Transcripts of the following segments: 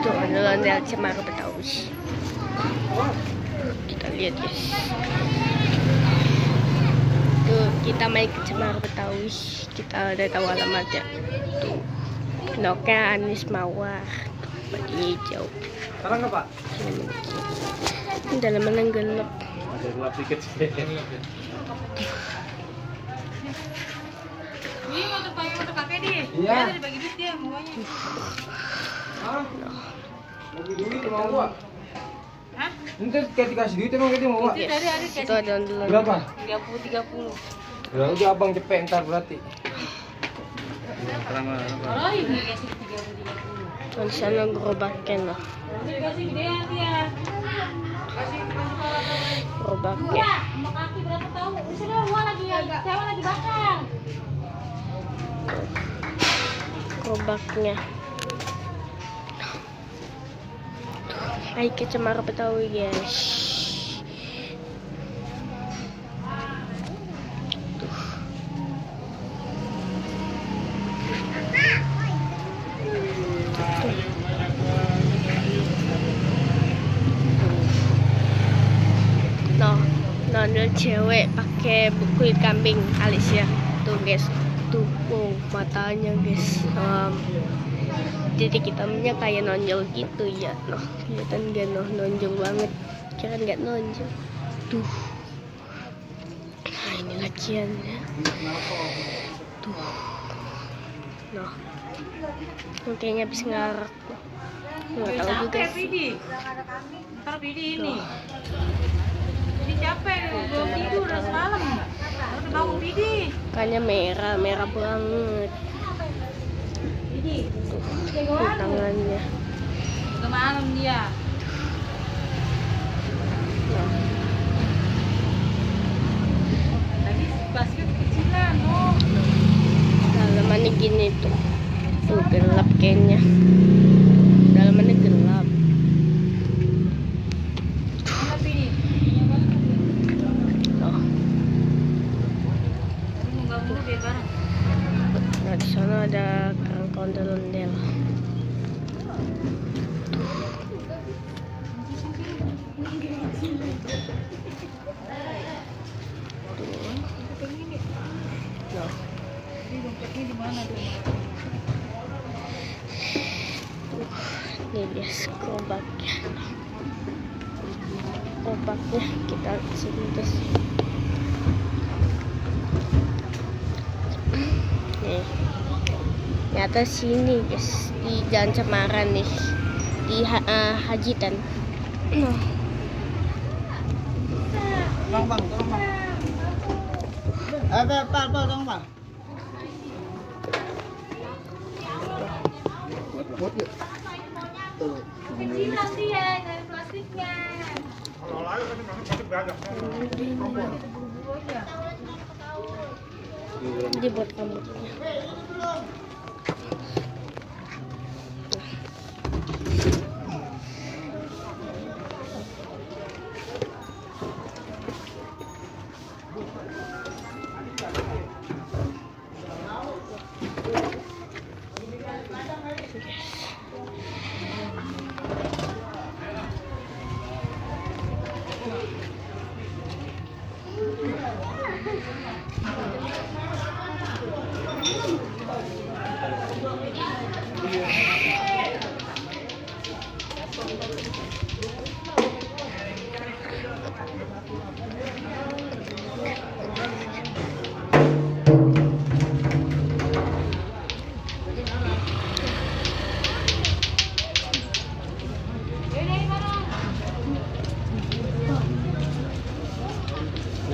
Itu adalah ondel Cemara Betawi. Kita lihat guys. Tuh kita main ke Cemara Betawi. Kita udah tahu alamatnya. Tuh Nokia Anis Mawar. Baju hijau. Sekarang nggak Pak? Ini dalam mana gelap. Ada gelap dikit sih. Ini motor pakai dia. Iya. Dia dibagi duit dia semuanya. Bagi duit mau gua. Hah? Nanti kayak dikasih duit emang kita mau gak? Itu tadi ada Itu ada ondel. Berapa? 30. Ya udah abang cepet ntar berarti. Oh ini kasih 30. Di sana gerobaknya loh. Kasih gedean dia. Gerobaknya. Sama kaki berapa tahu? Sudah gua lagi sewa lagi bakar. Gerobaknya. Ayo ke Cemara Betawi guys. Nonton cewek pakai kulit kambing alisnya tuh guys, tuh wow matanya guys, titik hitamnya kayak nonjol gitu ya, noh kelihatan gak noh, nonjol banget, kira nggak nonjol tuh. Nah ini laciannya tuh, noh kayaknya habis ngarak, nggak tahu juga sih. Ntar Bidi ini. Bidi capek, belum tidur udah semalam. Udah bangun Bidi. Kayaknya merah banget. Bidi. Tuh tangannya. Udah malam dia. Nah, Tadi basket kecilan, oh. dalamannya gini tuh gelap kayaknya, dalamannya gelap. Mana Bidi? Oh. Tadi mau gabung biar bareng. Nah di sana ada kerangka ondel-ondel. Dompetnya di mana tuh? Ini dia gerobaknya. Gerobaknya kita sentuh. Nih, di atas sini guys, di Jalan Cemara nih, di Hajitan. Bang, tolong bang. Pak, tolong bang. Buat yuk. Kecilan dia dari plastiknya. Dia buat rambutnya.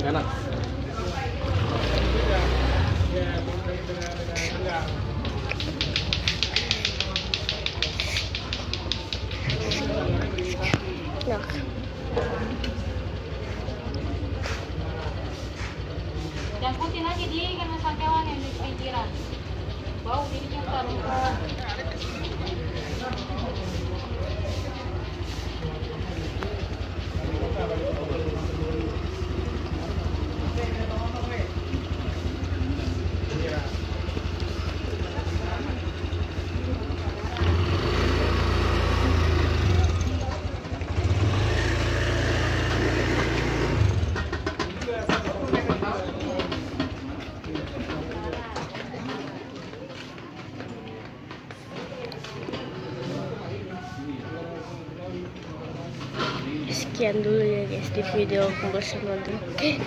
Kanan. Nah, Jangkutin aja dia kan sangkewan yang di pinggiran. Bau dirinya taruh. Sekian dulu ya guys di video aku bersama Drake.